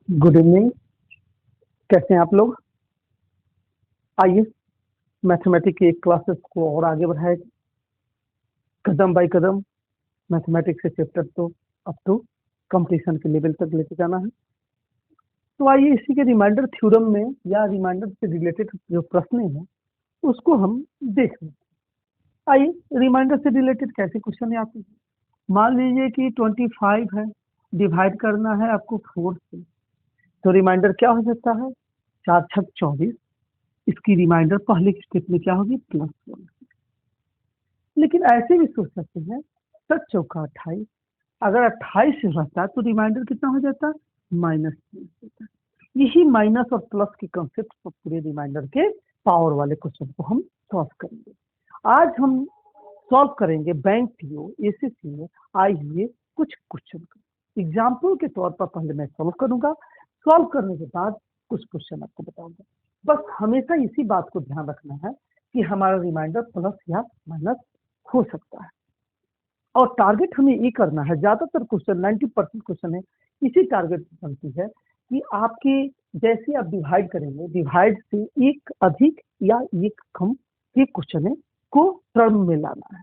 Good evening. कैसे हैं आप लोग? आइए मैथमेटिक्स के क्लासेस को और आगे बढ़ाए, कदम बाय कदम मैथमेटिक्स के चैप्टर तो अप टू कंप्लीशन के लेवल तक लेके जाना है। तो आइए इसी के रिमाइंडर थ्योरम में या रिमाइंडर से रिलेटेड जो प्रश्न हैं उसको हम देख लें। आइए रिमाइंडर से रिलेटेड कैसे क्वेश्चन आते हैं। मान लीजिए कि 25 है, डिवाइड करना है आपको 4 से, तो रिमाइंडर क्या हो सकता है? 4 छक 24। इसकी रिमाइंडर पहले की स्टेप में क्या होगी? +1। लेकिन ऐसे भी सोच सकते हैं 7 चौका 28। अगर 28 से रहता तो रिमाइंडर कितना हो जाता? -3 होता। यही माइनस और प्लस के कंसेप्ट पर पूरे रिमाइंडर के पावर वाले क्वेश्चन को हम सॉल्व करेंगे। आज हम सॉल्व करेंगे बैंक पीओ एसएससी में आए हुए कुछ क्वेश्चन को। एग्जाम्पल के तौर पर पहले मैं सॉल्व करूंगा, सॉल्व करने के बाद कुछ क्वेश्चन आपको बताऊंगा। बस हमेशा इसी बात को ध्यान रखना है कि हमारा रिमाइंडर प्लस या माइनस हो सकता है और टारगेट हमें ये करना है। ज्यादातर क्वेश्चन 90% क्वेश्चन है इसी टारगेट बनती है कि आपके जैसे आप डिवाइड करेंगे, डिवाइड से एक अधिक या एक कम ये क्वेश्चन है को टर्म में लाना है।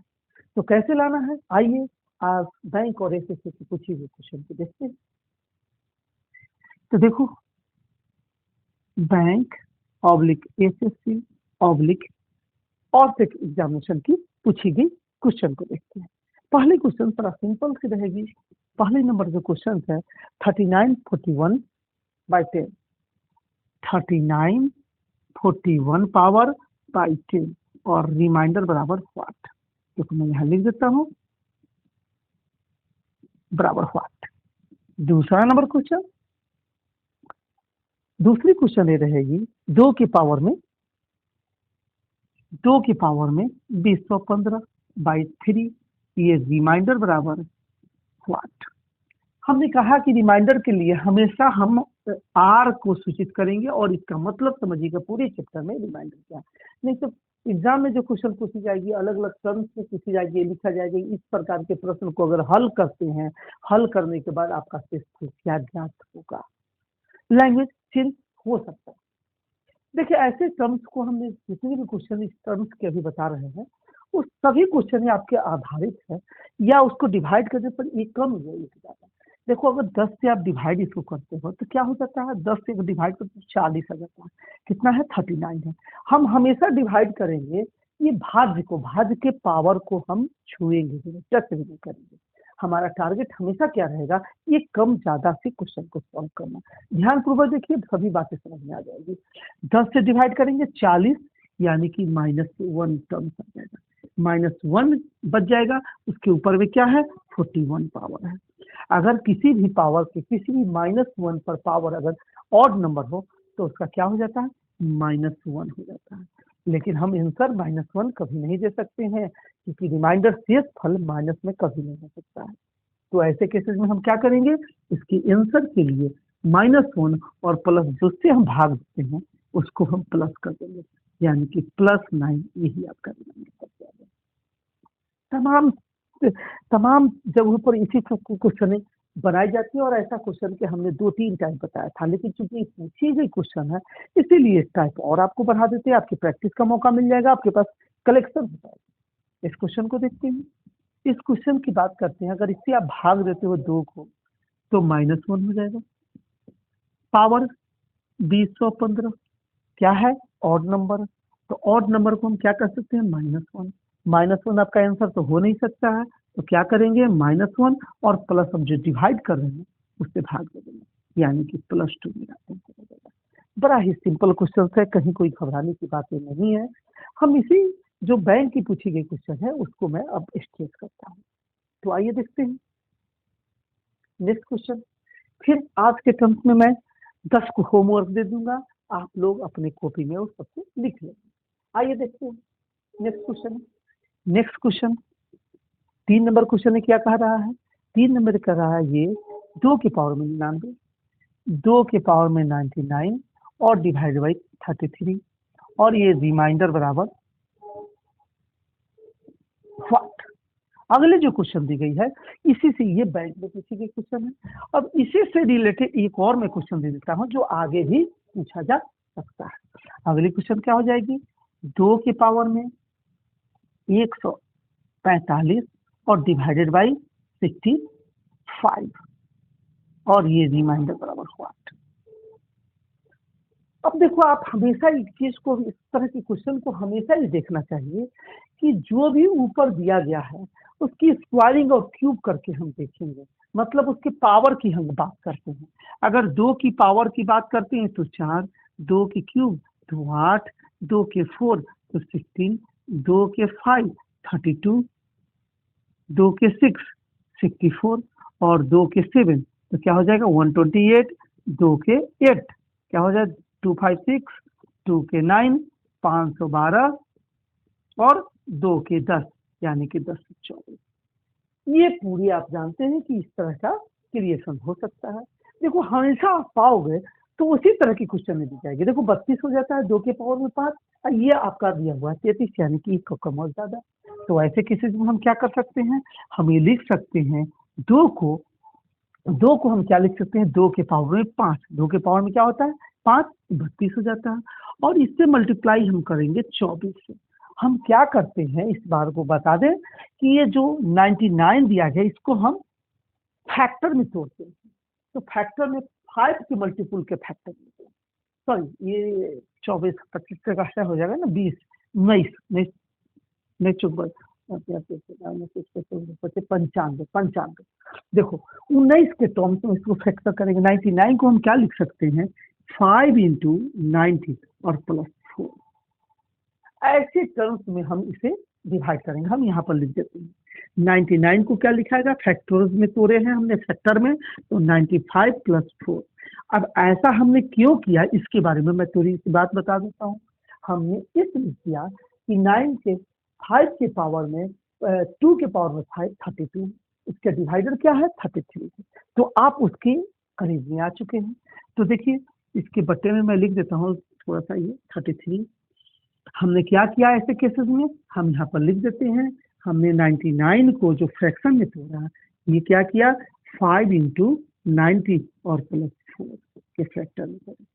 तो कैसे लाना है? आइए आज बैंक और एसएससी की पूछी हुई क्वेश्चन को देखते हैं। तो देखो, बैंक ऑब्लिक एसएससी ऑब्लिक और एग्जामिनेशन की पूछी गई क्वेश्चन को देखते हैं। पहले क्वेश्चन थोड़ा सिंपल सी रहेगी। पहले नंबर जो क्वेश्चन है 3941/10, 3941 पावर बाई 10 और रिमाइंडर बराबर व्हाट। तो मैं यहां लिख देता हूं बराबर व्हाट। दूसरा नंबर क्वेश्चन, दूसरी क्वेश्चन ये रहेगी 2 की पावर में 215/3, ये रिमाइंडर बराबर व्हाट। हमने कहा कि रिमाइंडर के लिए हमेशा हम आर को सूचित करेंगे और इसका मतलब समझिएगा पूरे चैप्टर में रिमाइंडर क्या है। नहीं तो एग्जाम में जो क्वेश्चन पूछी जाएगी अलग अलग टर्म्स में पूछी जाएगी, लिखा जाएगा। इस प्रकार के प्रश्न को अगर हल करते हैं, हल करने के बाद आपका शेष क्या ज्ञात होगा, लैंग्वेज चेंज हो सकता है। देखिए ऐसे टर्म्स को हमने जितने भी क्वेश्चन इस टर्म्स के अभी बता रहे हैं उस सभी क्वेश्चन आपके आधारित है या उसको डिवाइड करने पर एक कम या एक ज्यादा। देखो अगर 10 से आप डिवाइड इसको करते हो तो क्या हो जाता है? 10 से डिवाइड करते 40 आ जाता है। कितना है? 39 है। हम हमेशा डिवाइड करेंगे ये भाज्य को, भाज्य के पावर को हम छुएंगे, टच नहीं करेंगे। हमारा टारगेट हमेशा क्या रहेगा? ये कम ज्यादा से क्वेश्चन को सॉल्व करना। ध्यानपूर्वक देखिए, सभी बातें समझ में आ जाएगी। 10 से डिवाइड करेंगे 40 यानी कि -1 टर्म आ जाएगा, -1 बच जाएगा। उसके ऊपर में क्या है? 41 पावर है। अगर किसी भी पावर के किसी भी -1 पर पावर अगर ऑड नंबर हो तो उसका क्या हो जाता है? -1 हो जाता है। लेकिन हम आंसर -1 कभी नहीं दे सकते हैं क्योंकि रिमाइंडर शेष फल माइनस में कभी नहीं हो सकता है। तो ऐसे केसेस में हम क्या करेंगे? इसकी आंसर के लिए -1 और प्लस जिससे हम भाग देते हैं उसको हम प्लस कर देंगे, यानी कि +9। यही आपका रिमाइंडर हो जाएगा। तमाम तमाम जगहों पर इसी क्वेश्चन बनाई जाती है और ऐसा क्वेश्चन के हमने 2-3 टाइप बताया था, लेकिन चूंकि पूछी गई क्वेश्चन है इसीलिए इस टाइप और आपको बढ़ा देते हैं। आपकी प्रैक्टिस का मौका मिल जाएगा, आपके पास कलेक्शन हो जाएगा। इस क्वेश्चन को देखते हैं। इस क्वेश्चन की बात करते हैं। अगर इससे आप भाग देते हो 2 को तो -1 हो जाएगा। पावर 215 क्या है? Odd number. तो ऑड नंबर को हम क्या कर सकते हैं? -1। -1 आपका आंसर तो हो नहीं सकता है, तो क्या करेंगे? -1 और प्लस हम जो डिवाइड कर रहे हैं उससे भाग दे देंगे, यानी कि +2 मेरा आंसर हो जाएगा। बड़ा ही सिंपल क्वेश्चन है, कहीं कोई घबराने की बातें नहीं है। हम इसी जो बैंक की पूछी गई क्वेश्चन है उसको मैं अब स्ट्रेस करता हूँ। तो आइए देखते हैं नेक्स्ट क्वेश्चन। फिर आज के टर्म्स में मैं 10 को होमवर्क दे दूंगा, आप लोग अपने कॉपी में उस सबको लिख लेंगे। आइए देखते हैं next question. Next question 3 number question में क्या कह रहा है? 3 नंबर कह रहा है ये 2 की पावर में 99, 2 की पावर में 99 और डिवाइड बाई 33 और ये रिमाइंडर बराबर व्हाट। अगले जो क्वेश्चन दी गई है इसी से, ये बैंक में पूछी गई क्वेश्चन है। अब इसी से रिलेटेड एक और मैं क्वेश्चन दे देता हूँ जो आगे भी पूछा जा सकता है। अगली क्वेश्चन क्या हो जाएगी, 2 के पावर में 145 और डिवाइडेड बाई 65 और ये रिमाइंडर बराबर हुआ 8। अब देखो, आप हमेशा इस चीज को, इस तरह के क्वेश्चन को हमेशा ही देखना चाहिए कि जो भी ऊपर दिया गया है उसकी स्क्वायरिंग और क्यूब करके हम देखेंगे, मतलब उसके पावर की हम बात करते हैं। अगर 2 की पावर की बात करते हैं तो 4, 2 के क्यूब तो 8, 2 के 4 तो 16, 2 के 5 32, 2 के 6 64 और 2 के 7 तो क्या हो जाएगा 128, 2 के 8 क्या हो जाएगा 256, 2 के 9 512 और 2 के 10 यानी कि 10 से 24। ये पूरी आप जानते हैं कि इस तरह का क्रिएशन हो सकता है। देखो, हमेशा आप पाओगे तो उसी तरह की क्वेश्चन में दी जाएगी। देखो 32 हो जाता है 2 के पावर में 5 और ये आपका दिया हुआ है 33 यानी कि 1 का कम और ज्यादा। तो ऐसे केसेस में हम क्या कर सकते हैं, हम ये लिख सकते हैं 2 को हम क्या लिख सकते हैं, 2 के पावर में 5, 2 के पावर में क्या होता है 5, 32 हो जाता है और इससे मल्टीप्लाई हम करेंगे 24 से। हम क्या करते हैं, इस बार को बता दें कि ये जो 99 दिया गया इसको हम फैक्टर में तोड़ते हैं। तो फैक्टर में 5 के मल्टीपल के फैक्टर में, सॉरी ये 24 25 का कैसा हो जाएगा ना 20 19 नहीं चुप 95। देखो 19 के टर्म में इसको फैक्टर करेंगे। 99 को हम क्या लिख सकते हैं 5 इंटू 90 और प्लस 4। ऐसे टर्म्स में हम इसे डिवाइड करेंगे। हम यहाँ पर लिख देते हैं 99 को क्या लिखाएगा, फैक्टर्स में तोड़े हैं हमने फैक्टर में, तो 95 प्लस 4। अब ऐसा हमने क्यों किया इसके बारे में मैं थोड़ी सी बात बता देता हूँ। हमने इसलिए किया कि 9 के 5 के पावर में 2 के पावर में 5 32, इसका डिवाइडर क्या है 33, तो आप उसके करीब में आ चुके हैं। तो देखिए इसके बट्टे में मैं लिख देता हूँ थोड़ा सा, ये 33। हमने क्या किया ऐसे केसेस में, हम यहाँ पर लिख देते हैं, हमने 99 को जो फ्रैक्शन में तोड़ा, ये क्या किया 5 इंटू 90 और प्लस 4 के फैक्टर में करें।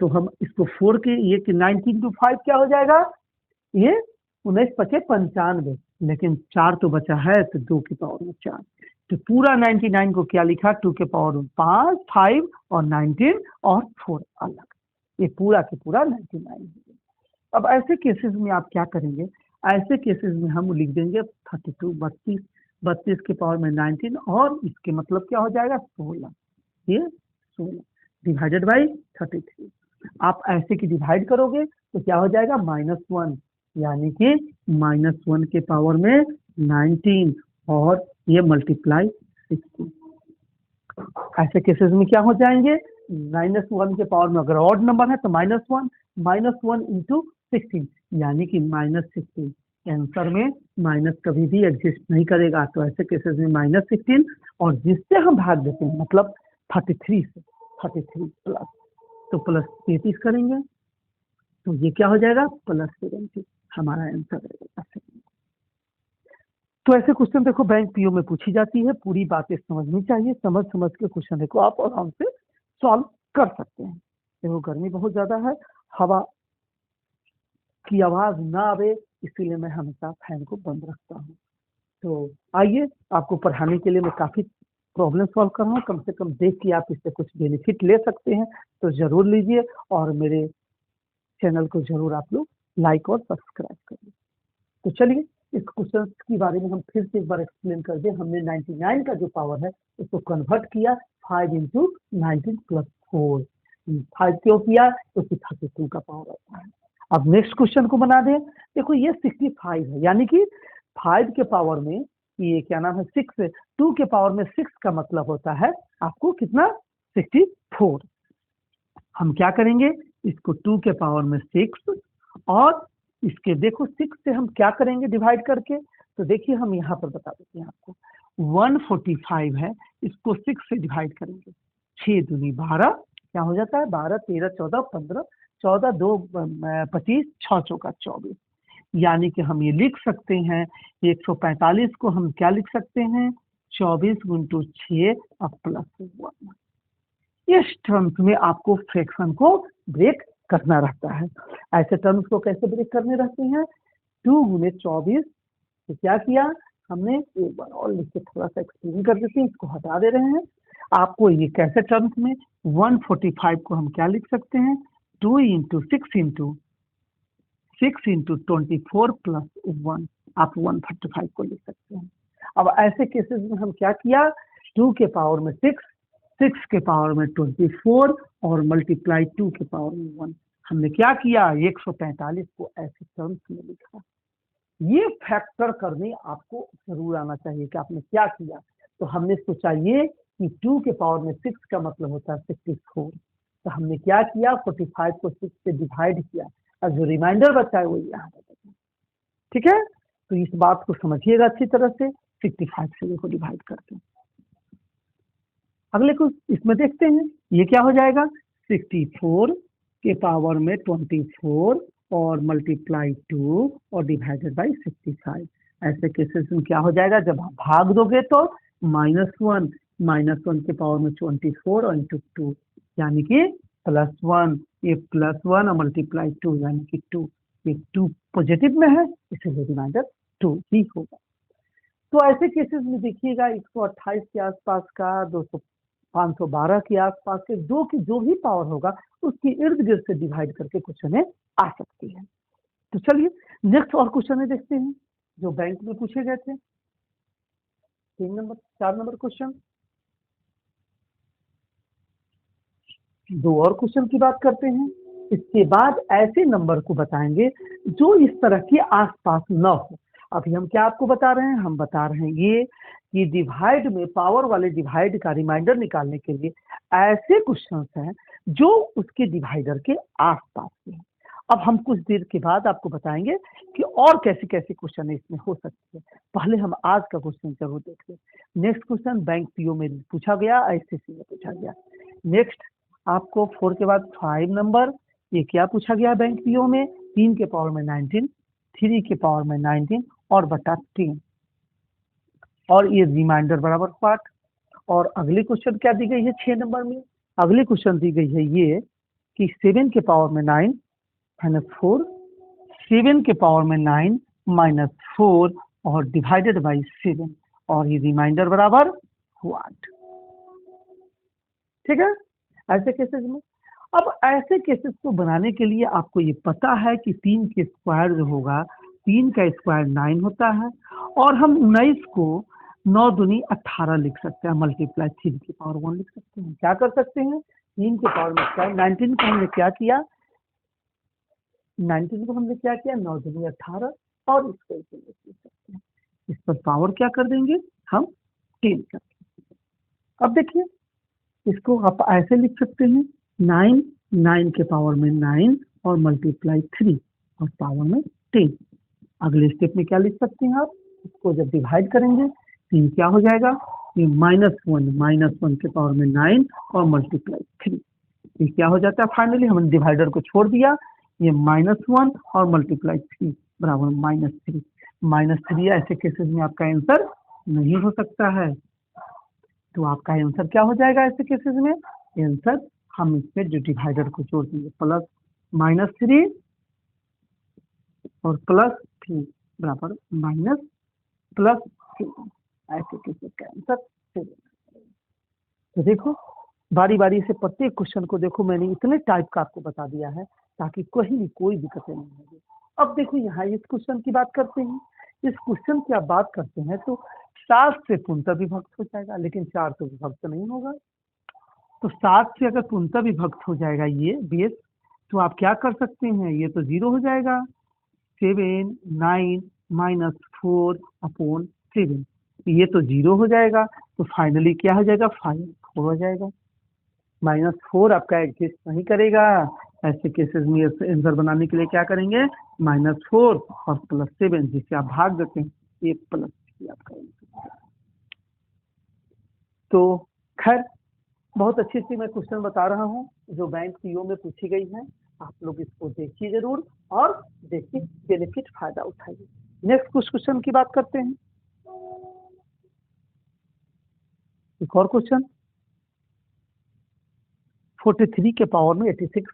तो हम इसको 4 के, ये कि 90 इंटू 5 क्या हो जाएगा, ये 19 पचे 95, लेकिन 4 तो बचा है तो 2 की पावर में 4। तो पूरा 99 को क्या लिखा 2 के पावर में 5, 5 और 19 और 4 अलग, ये पूरा के पूरा 99। अब ऐसे केसेस में आप क्या करेंगे, ऐसे केसेस में हम लिख देंगे 32, 32 के पावर में 19 और इसके मतलब क्या हो जाएगा 16, ये 16 डिवाइडेड बाई 33। आप ऐसे की डिवाइड करोगे तो क्या हो जाएगा -1 यानी कि -1 के पावर में 19 और ये मल्टीप्लाई 16। ऐसे केसेस में क्या हो जाएंगे, -1 के पावर में अगर ऑड नंबर है तो -1 इंटू 16 यानी कि -16। आंसर में माइनस कभी भी एग्जिस्ट नहीं करेगा, तो ऐसे केसेस में -16 और जिससे हम भाग देते हैं मतलब 33 से, 33 प्लस, तो प्लस 33 करेंगे तो ये क्या हो जाएगा +70, हमारा आंसर रहेगा। तो ऐसे क्वेश्चन देखो बैंक पीओ में पूछी जाती है, पूरी बातें समझनी चाहिए, समझ समझ के क्वेश्चन देखो आप आराम से सॉल्व कर सकते हैं। देखो गर्मी बहुत ज्यादा है, हवा की आवाज ना आवे इसीलिए मैं हमेशा फैन को बंद रखता हूँ। तो आइए, आपको पढ़ाने के लिए मैं काफी प्रॉब्लम सॉल्व कर रहा हूँ, कम से कम देख के आप इससे कुछ बेनिफिट ले सकते हैं तो जरूर लीजिए और मेरे चैनल को जरूर आप लोग लाइक और सब्सक्राइब करिए। तो चलिए इस क्वेश्चन के बारे में हम फिर से एक बार एक्सप्लेन कर दें। हमने 99 का जो पावर है उसको कन्वर्ट किया 5 इंटू 19 प्लस 4। 5 क्यों किया, क्योंकि 32 का पावर आता है। अब नेक्स्ट क्वेश्चन को बना दें। देखो ये 65 है, यानी कि 5 के पावर में ये क्या नाम है 6, 2 के पावर में 6 का मतलब होता है आपको कितना 64। हम क्या करेंगे, इसको 2 के पावर में 6 और इसके देखो 6 से हम क्या करेंगे डिवाइड करके, तो देखिए हम यहाँ पर बता देते हैं आपको 145 है, इसको 6 से डिवाइड करेंगे, 6 दूनी 12 क्या हो जाता है 12 13 14 15, 14 2 25, 6 चौका 24, यानी कि हम ये लिख सकते हैं 145 को हम क्या लिख सकते हैं 24 गुंटू 6 अब प्लस 1। इस टर्म्स में आपको फ्रैक्शन को ब्रेक करना रहता है। ऐसे टर्म्स को कैसे ब्रेक करने रहते हैं 2 गुने 24 तो क्या किया हमने एक बार और लिख के थोड़ा सा एक्सप्लेन कर देते हैं, इसको हटा दे रहे हैं। आपको ये कैसे टर्म्स में 145 को हम क्या लिख सकते हैं 2 इंटू 6 इंटू 24 प्लस 1 आप 145 को लिख सकते हैं। अब ऐसे केसेस में हम क्या किया 2 के पावर में 6 के पावर में 24 और मल्टीप्लाई 2 के पावर में 1 हमने क्या किया 145 को ऐसे टर्म्स में लिखा। ये फैक्टर करने आपको जरूर आना चाहिए कि आपने क्या किया। तो हमने सोचा ये कि 2 के पावर में 6 का मतलब होता है 64, तो हमने क्या किया 45 को 6 से डिवाइड किया और जो रिमाइंडर बचा है वो यहाँ बचा। ठीक है, तो इस बात को समझिएगा अच्छी तरह से 65 से देखो डिवाइड करके। अगले को इसमें देखते हैं ये क्या हो जाएगा 64 के पावर में 24 और मल्टीप्लाई 2 और डिवाइडेड बाई 65। ऐसे केसेस में क्या हो जाएगा जब आप भाग दोगे तो -1 के पावर में 24 और इंटू 2 यानी कि +1 ये +1 और मल्टीप्लाई 2 यानी कि 2 ये 2 पॉजिटिव में है इसलिए रिमाइंडर 2 ही होगा। तो ऐसे केसेस में देखिएगा 128 के आसपास का 512 के आसपास के 2 की जो भी पावर होगा उसके इर्द गिर्द से डिवाइड करके क्वेश्चन आ सकती है। तो चलिए नेक्स्ट और क्वेश्चन देखते हैं जो बैंक में पूछे गए थे 4 नंबर क्वेश्चन। 2 और क्वेश्चन की बात करते हैं। इसके बाद ऐसे नंबर को बताएंगे जो इस तरह के आसपास न हो। अभी हम क्या आपको बता रहे हैं हम बता रहे हैं ये कि डिवाइड में पावर वाले डिवाइड का रिमाइंडर निकालने के लिए ऐसे क्वेश्चंस हैं जो उसके डिवाइडर के आसपास हैं। अब हम कुछ देर के बाद आपको बताएंगे कि और कैसे कैसे क्वेश्चन इसमें हो सकते हैं। पहले हम आज का क्वेश्चन जरूर देख लें। नेक्स्ट क्वेश्चन बैंक पीओ में पूछा गया, आईसीसी में पूछा गया। नेक्स्ट आपको 4 के बाद 5 नंबर ये क्या पूछा गया बैंक पीओ में 3 के पावर में 19 3 के पावर में 19 और बटा 3 और ये रिमाइंडर बराबर 8। और अगली क्वेश्चन क्या दी गई है 6 नंबर में अगली क्वेश्चन दी गई है ये कि 7 के पावर में 9 -4 7 के पावर में 9 -4 और डिवाइडेड बाई 7 और ये रिमाइंडर बराबर 8। ठीक है, ऐसे केसेस में अब ऐसे केसेस को बनाने के लिए आपको ये पता है कि 3 के स्क्वायर जो होगा 3 का स्क्वायर 9 होता है और हम 19 को 9 दूनी 18 लिख सकते हैं मल्टीप्लाई 3 की पावर 1 लिख सकते हैं। क्या कर सकते हैं 3 के पावर में क्या 19 को हमने क्या किया 19 को हमने क्या किया 9 दूनी 18 और इसको ऐसे लिख सकते हैं। इस पर पावर क्या कर देंगे हम 10 कर देंगे। अब देखिए इसको आप ऐसे लिख सकते हैं 9 के पावर में 9 और मल्टीप्लाई 3 और पावर में 10। अगले स्टेप में क्या लिख सकते हैं आप इसको जब डिवाइड करेंगे तो ये क्या हो जाएगा ये -1 के पावर में 9 और मल्टीप्लाई 3 ये क्या हो जाता है फाइनली हमने डिवाइडर को छोड़ दिया ये -1 और मल्टीप्लाई 3 बराबर -3 ऐसे केसेस में आपका आंसर नहीं हो सकता है। तो आपका आंसर क्या हो जाएगा ऐसे केसेस में आंसर हम इसमें जो डिवाइडर को जोड़ देंगे +-3 और +3 बराबर -+3 ऐसे केसेस का आंसर 7। तो देखो बारी बारी से प्रत्येक क्वेश्चन को देखो मैंने इतने टाइप का आपको बता दिया है ताकि कहीं भी कोई दिक्कतें नहीं होगी। अब देखो यहाँ इस क्वेश्चन की बात करते हैं। इस क्वेश्चन की आप बात करते हैं तो 7 से पूर्णतः विभक्त हो जाएगा लेकिन 4 से विभक्त नहीं होगा। तो 7 से अगर पूर्णतः विभक्त हो जाएगा ये बेस तो आप क्या कर सकते हैं ये तो 0 हो जाएगा 7 9 -4 अपॉन 7 ये तो 0 हो जाएगा। तो फाइनली क्या हो जाएगा 5 हो जाएगा -4 आपका एग्जिस्ट नहीं करेगा। ऐसे केसेस में आंसर बनाने के लिए क्या करेंगे -4 और +7 जिससे आप भाग देते हैं ये +3 आपका आंसर। तो खैर बहुत अच्छी सी मैं क्वेश्चन बता रहा हूँ जो बैंक पीओ में पूछी गई है आप लोग इसको देखिए जरूर और देखिए बेनिफिट फायदा उठाइए। नेक्स्ट कुछ क्वेश्चन की बात करते हैं। एक और क्वेश्चन, 43 के पावर में 86,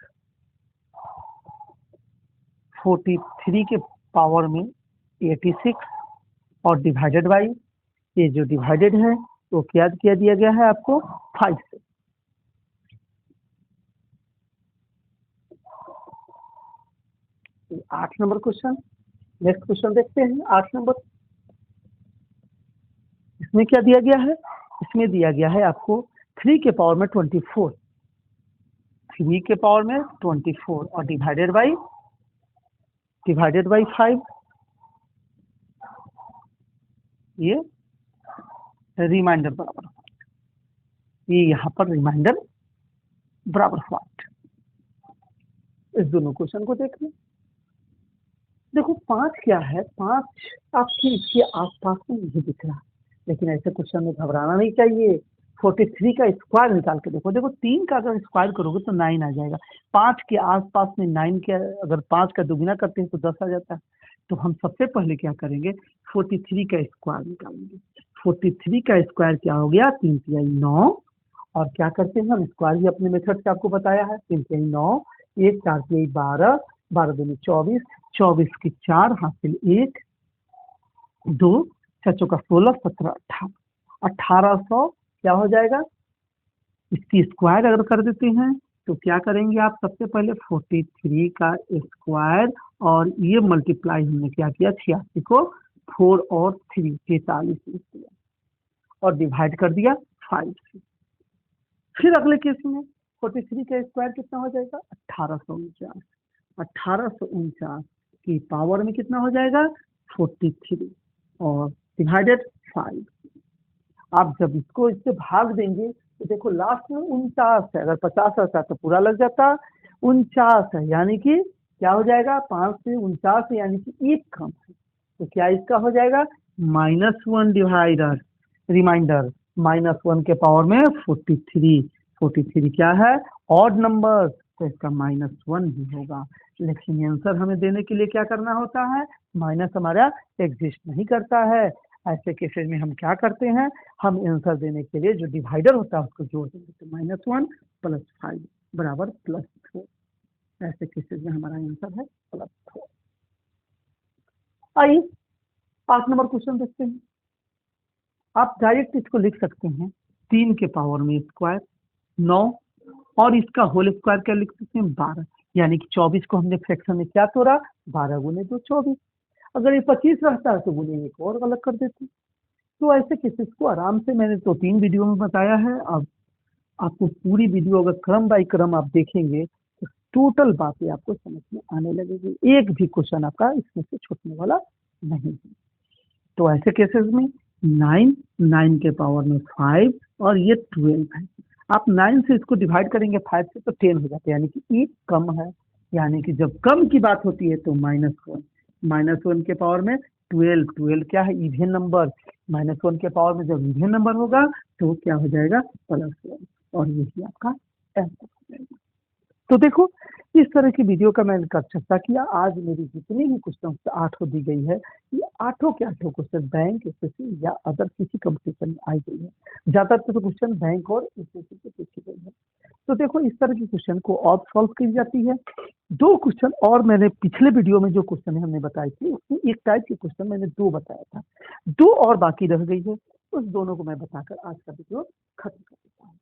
43 के पावर में 86 और डिवाइडेड बाई, ये जो डिवाइडेड है तो क्या किया दिया गया है आपको 5 से। तो 8 नंबर क्वेश्चन, नेक्स्ट क्वेश्चन देखते हैं 8 नंबर। इसमें क्या दिया गया है, इसमें दिया गया है आपको 3 के पावर में 24, 3 के पावर में 24 और डिवाइडेड बाई 5, ये रिमाइंडर बराबर, ये यहाँ पर रिमाइंडर बराबर हुआ। इस दोनों क्वेश्चन को देख लें। देखो 5 क्या है, 5 आपके इसके आसपास में नहीं दिख रहा, लेकिन ऐसे क्वेश्चन में घबराना नहीं चाहिए। 43 का स्क्वायर निकाल के देखो, देखो 3 का अगर स्क्वायर करोगे तो 9 आ जाएगा। 5 के आसपास में 9 के अगर 5 का दुगुना करते हैं तो 10 आ जाता है। तो हम सबसे पहले क्या करेंगे, 43 का स्क्वायर निकालेंगे। 43 का स्क्वायर क्या हो गया, 3 तिहाई 9, और क्या करते हैं हम, स्क्वायर ही अपने मेथड से आपको बताया है। 3 तिहाई 9, 1 4 तिहाई 12, 12 दूनी 24, 24 की 4 हासिल 1, 2 6 चौका 16, 17 18, 1800 क्या हो जाएगा। इसकी स्क्वायर अगर कर देते हैं तो क्या करेंगे आप, सबसे पहले 43 का स्क्वायर और ये मल्टीप्लाई हमने क्या किया, 86 को 4 और 3 43 लिख दिया और डिवाइड कर दिया 5 से। फिर अगले केस में 43 का स्क्वायर कितना हो जाएगा, 1849, 1849 की पावर में कितना हो जाएगा 43 और डिवाइडेड 5। आप जब इसको इससे भाग देंगे तो देखो लास्ट में 49 है, अगर 50 रहता तो पूरा लग जाता, 49 है यानी कि क्या हो जाएगा, 5 से 49 है यानी कि एक कम है, तो क्या इसका हो जाएगा -1 डिवाइडर रिमाइंडर, -1 के पावर में 43, 43 क्या है ऑड नंबर, तो इसका -1 भी होगा। लेकिन आंसर हमें देने के लिए क्या करना होता है, माइनस हमारा एग्जिस्ट नहीं करता है। ऐसे केसेस में हम क्या करते हैं, हम आंसर देने के लिए जो डिवाइडर होता है उसको जोड़ देंगे, तो -1 + 5 बराबर +4। ऐसे केसेस में हमारा आंसर है +4। आइए 8 नंबर क्वेश्चन देखते हैं। आप डायरेक्ट इसको लिख सकते हैं, 3 के पावर में स्क्वायर 9 और इसका होल स्क्वायर क्या लिख सकते हैं 12, यानी कि 24 को हमने फ्रैक्शन में क्या तोड़ा, 12 गुने 2 24। अगर ये 25 रहता है तो गुने एक और अलग कर देते। तो ऐसे केसेस को आराम से मैंने तो 3 वीडियो में बताया है। अब आपको पूरी वीडियो अगर क्रम बाय क्रम आप देखेंगे तो टोटल बातें आपको समझ में आने लगेगी, एक भी क्वेश्चन आपका इसमें से छूटने वाला नहीं है। तो ऐसे केसेस में 9, 9 के पावर में 5 और ये 12 है। आप 9 से इसको डिवाइड करेंगे 5 से तो 10 हो जाते हैं, यानी कि एक कम है, यानी कि जब कम की बात होती है तो -1, -1 के पावर में 12, 12 क्या है इवन नंबर, -1 के पावर में जब इवन नंबर होगा तो क्या हो जाएगा +1, और यही आपका आंसर हो जाएगा। तो देखो इस तरह की वीडियो का मैंने कर चर्चा किया। आज मेरी जितनी भी क्वेश्चन 8 दी गई है, ये 8 के 8 क्वेश्चन बैंक एसएससी या अदर किसी कंपटीशन में आई गई है। ज्यादातर तो क्वेश्चन बैंक और एसएससी से पूछी गई है। तो देखो इस तरह की क्वेश्चन को और सॉल्व की जाती है। 2 क्वेश्चन और मैंने पिछले वीडियो में जो क्वेश्चन हमने बताई थी उसमें एक टाइप के क्वेश्चन मैंने 2 बताया था, 2 और बाकी रह गई है, उस दोनों को मैं बताकर आज का वीडियो खत्म कर देता हूँ।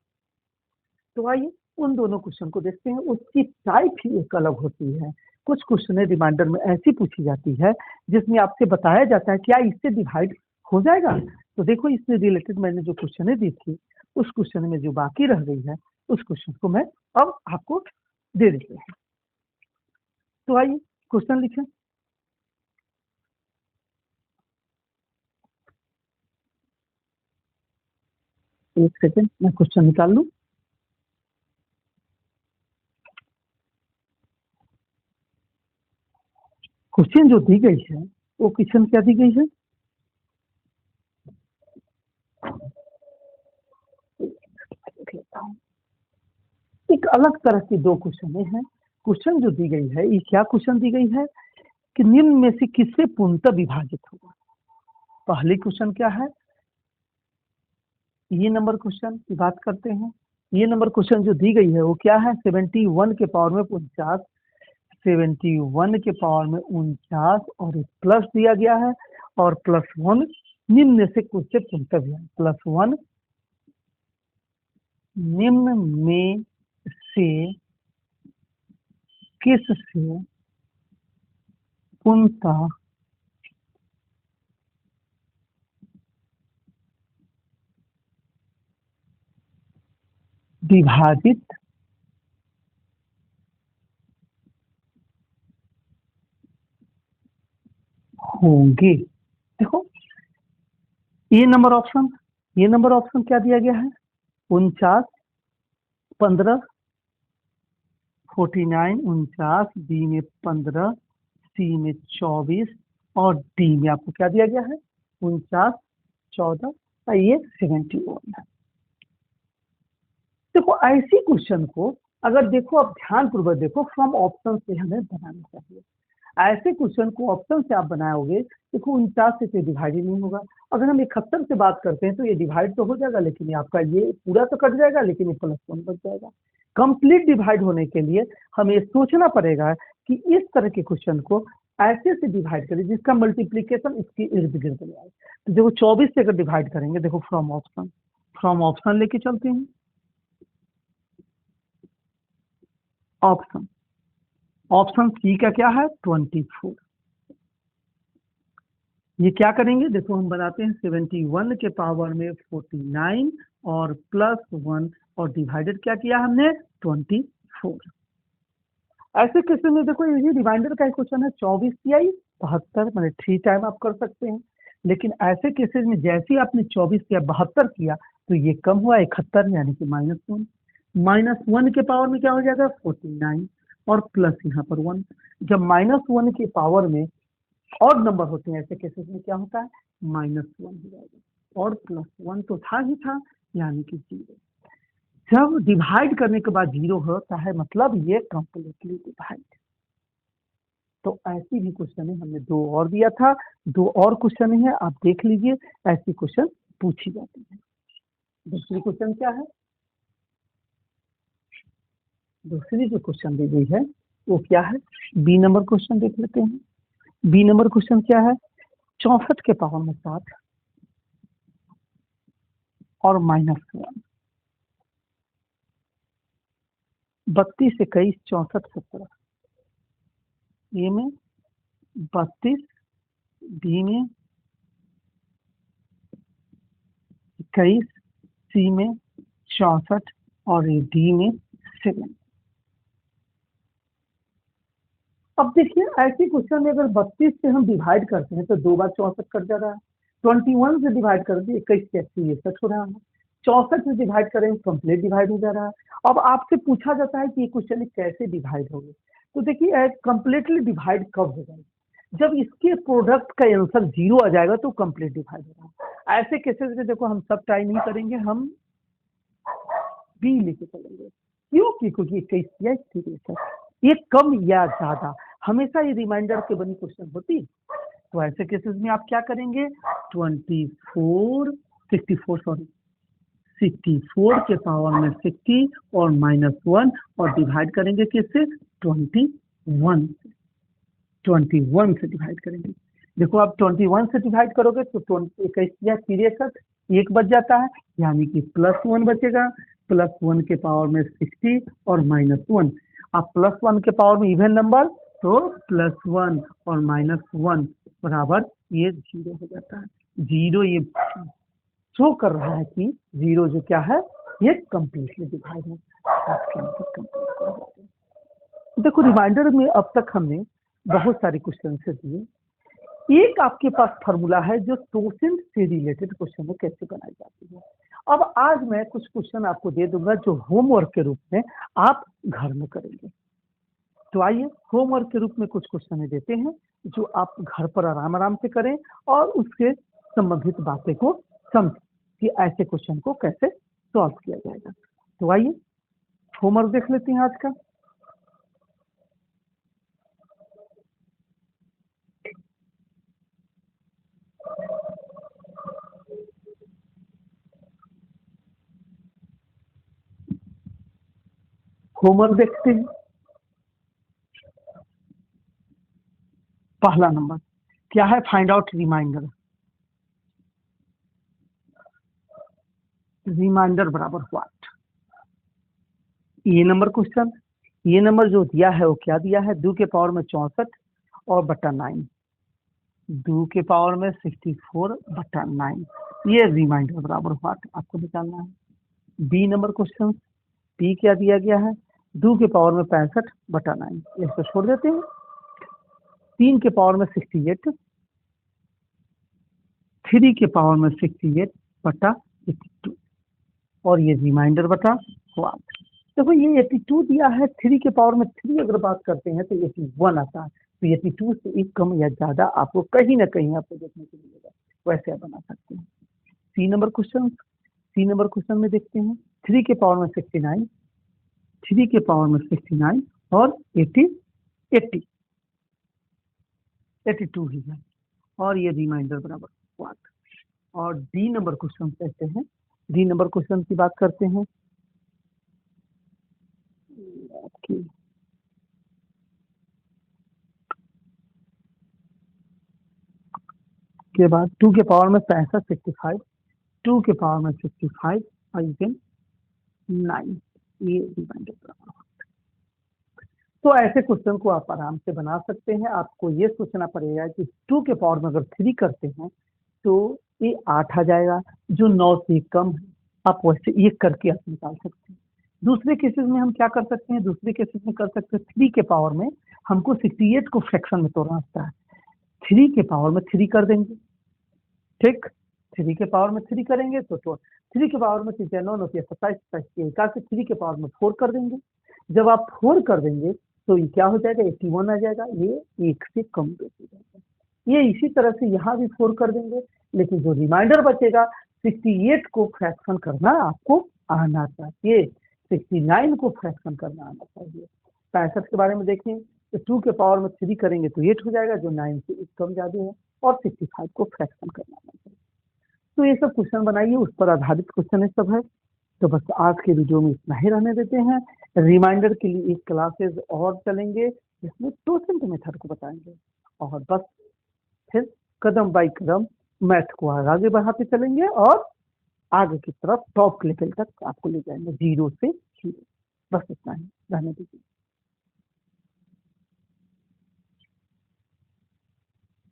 तो आइए उन दोनों क्वेश्चन को देखते हैं। उसकी टाइप ही एक अलग होती है। कुछ क्वेश्चन रिमाइंडर में ऐसी पूछी जाती है जिसमें आपसे बताया जाता है क्या इससे डिवाइड हो जाएगा। तो देखो इससे रिलेटेड मैंने जो क्वेश्चन दी थी उस क्वेश्चन में जो बाकी रह गई है उस क्वेश्चन को मैं अब आपको दे देते हैं। तो आइए क्वेश्चन लिखें। एक सेकेंड मैं क्वेश्चन निकाल लूं। क्वेश्चन जो दी गई है वो क्वेश्चन क्या दी गई है, एक अलग तरह के 2 क्वेश्चन हैं। क्वेश्चन जो दी गई है, ये क्या क्वेश्चन दी गई है कि निम्न में से किससे पूर्णतः विभाजित होगा। पहले क्वेश्चन क्या है, ये नंबर क्वेश्चन की बात करते हैं। ये नंबर क्वेश्चन जो दी गई है वो क्या है, 71 के पावर में 49, 71 के पावर में 49 और एक प्लस दिया गया है और +1 निम्न में से कुछ से पूर्णतः विभाजित, +1 निम्न में से किस से पूर्णतः विभाजित होंगे। देखो ये नंबर ऑप्शन क्या दिया गया है, 49, 15, 49, 49, बी में 15, सी में 24 और डी में आपको क्या दिया गया है, 49, 14 और ये 71। देखो ऐसी क्वेश्चन को अगर देखो आप ध्यान पूर्वक देखो, फ्रॉम ऑप्शन से हमें बनाना चाहिए। ऐसे क्वेश्चन को ऑप्शन से आप बनाओगे, देखो 49 से डिवाइड ही नहीं होगा। अगर हम 71 से बात करते हैं तो ये डिवाइड तो हो जाएगा, लेकिन आपका ये पूरा तो कट जाएगा, लेकिन ये +1 बच जाएगा। कंप्लीट डिवाइड होने के लिए हमें सोचना पड़ेगा कि इस तरह के क्वेश्चन को ऐसे से डिवाइड करें जिसका मल्टीप्लीकेशन इसके इर्द गिर्द में आए। तो देखो 24 से अगर डिवाइड करेंगे, देखो फ्रॉम ऑप्शन लेके चलते हैं। ऑप्शन सी का क्या है, 24। ये क्या करेंगे, देखो हम बनाते हैं 71 के पावर में 49 और +1 और डिवाइडेड क्या किया हमने, 24। ऐसे केसेस में देखो ये रिमाइंडर का क्वेश्चन है, 24 किया 72, मैंने 3 टाइम आप कर सकते हैं। लेकिन ऐसे केसेस में जैसे ही आपने 24 किया 72 किया तो ये कम हुआ 71, यानी कि -1। -1 के पावर में क्या हो जाएगा, 49 और प्लस यहाँ पर 1। जब -1 के पावर में और नंबर होते हैं ऐसे केसेस में क्या होता है, -1 हो जाएगा और +1 तो था ही था, यानी कि 0। जब डिवाइड करने के बाद 0 होता है मतलब ये कंप्लीटली डिवाइड। तो ऐसी भी क्वेश्चन है, हमने 2 और दिया था, 2 और क्वेश्चन है, आप देख लीजिए ऐसी क्वेश्चन पूछी जाती है। दूसरी क्वेश्चन क्या है, दूसरी जो क्वेश्चन दी गई है वो क्या है, बी नंबर क्वेश्चन देख लेते हैं। बी नंबर क्वेश्चन क्या है, 64 के पावर में 7 और -1, 32, 21, 64, 17। ए में 32, बी में 21, सी में 64 और ये डी में 7। अब देखिए ऐसे क्वेश्चन में अगर 32 से हम डिवाइड करते हैं तो 2 बार 64 कट जा रहा है। 21 से डिवाइड कर दिए 21 से 80 61 हो रहा है। 64 से डिवाइड करें कंप्लीट डिवाइड हो जा रहा है। अब आपसे पूछा जाता है कि ये क्वेश्चन कैसे डिवाइड होगी, तो देखिए कंप्लीटली डिवाइड कब हो जाएगा, जब इसके प्रोडक्ट का आंसर 0 आ जाएगा तो कंप्लीट डिवाइड होगा। ऐसे केसेस में देखो हम सब ट्राई नहीं करेंगे, हम बी लेके चलेंगे। क्यों, क्योंकि 21 या 63 ये कम या ज्यादा हमेशा ये रिमाइंडर के बनी क्वेश्चन होती। तो ऐसे केसेस में आप क्या करेंगे, 64 के पावर में 60 और -1 और डिवाइड करेंगे किससे, 21 से डिवाइड करेंगे। देखो आप 21 से डिवाइड करोगे तो 21 या 63 एक बच जाता है, यानी कि +1 बचेगा। +1 के पावर में 60 और -1, आप +1 के पावर में इवन नंबर तो +1 और -1 बराबर ये 0 हो जाता है। 0 ये शो कर रहा है कि 0 जो क्या है ये कंप्लीटली डिवाइड है। देखो रिमाइंडर में अब तक हमने बहुत सारे क्वेश्चन से दिए। एक आपके पास फॉर्मूला है जो टोसेंट से रिलेटेड क्वेश्चन में कैसे बनाई जाती है। अब आज मैं कुछ क्वेश्चन आपको दे दूंगा जो होमवर्क के रूप में आप घर में करेंगे। तो आइए होमवर्क के रूप में कुछ क्वेश्चन देते हैं जो आप घर पर आराम आराम से करें और उसके संबंधित बातें को समझें कि ऐसे क्वेश्चन को कैसे सॉल्व किया जाएगा। तो आइए होमवर्क देख लेते हैं आज का। होमवर्क देखते हैं। पहला नंबर क्या है, फाइंड आउट रिमाइंडर। रिमाइंडर बराबर व्हाट। ये नंबर क्वेश्चन, ये नंबर जो दिया है वो क्या दिया है, 2 के पावर में 64 और बटा 9, 2 के पावर में 64 बटा 9, ये रिमाइंडर बराबर व्हाट आपको निकालना है। बी नंबर क्वेश्चन, बी क्या दिया गया है, 2 के पावर में 65 बटा 9, इसको छोड़ देते हैं। 3 के पावर में 68, 3 के पावर में 68 बटा 82, और ये रिमाइंडर बटा व्हाट। देखो ये 82 दिया है, 3 के पावर में 3 अगर बात करते हैं तो 81 आता है, तो 82 से एक कम या ज्यादा आपको कहीं ना कहीं आपको देखने को मिलेगा, वैसे आप बना सकते हैं। C number question, C number question में देखते हैं, 3 के पावर में 69, 3 के पावर में 69 और 82 ही है, और ये रिमाइंडर बराबर व्हाट। और डी नंबर क्वेश्चन कहते हैं, डी नंबर क्वेश्चन की बात करते हैं के बाद 2 के पावर में 65 65, 2 के पावर में 65 और इवन 9, ये रिमाइंडर बराबर। तो ऐसे क्वेश्चन को आप आराम से बना सकते हैं। आपको ये सोचना पड़ेगा कि 2 के पावर में अगर 3 करते हैं तो ये 8 आ जाएगा, जो 9 से कम है, आप वैसे एक करके आप निकाल सकते हैं। दूसरे केसेस में हम क्या कर सकते हैं, दूसरे केसेस में कर सकते हैं 3 के पावर में हमको 68 को फ्रैक्शन में तोड़ना होता है, 3 के पावर में 3 कर देंगे, ठीक, 3 के पावर में 3 करेंगे तो 3 के पावर में 3 9 9 27 27 के 3 के पावर में 4 कर देंगे। जब आप 4 कर देंगे तो ये क्या हो जाएगा, 81 आ जाएगा, ये 1 से कम हो जाएगा। ये इसी तरह से यहाँ भी 4 कर देंगे, लेकिन जो रिमाइंडर बचेगा 68 को फ्रैक्शन करना आपको आना चाहिए, 69 को फ्रैक्शन करना आना चाहिए। 65 के बारे में देखें तो 2 के पावर में 3 करेंगे तो 8 हो जाएगा, जो 9 से एक कम ज्यादा है, और 65 को फ्रैक्शन करना आना चाहिए। तो ये सब क्वेश्चन बनाइए, उस पर आधारित क्वेश्चन है सब है। तो बस आज के वीडियो में इतना ही रहने देते हैं। रिमाइंडर के लिए एक क्लासेस और चलेंगे जिसमें टोसेंट मेथड को बताएंगे, और बस फिर कदम बाई कदम मैथ को आगे बढ़ाते चलेंगे और आगे की तरफ टॉप लेवल तक आपको ले जाएंगे, 0 से 0। बस इतना ही रहने दीजिए।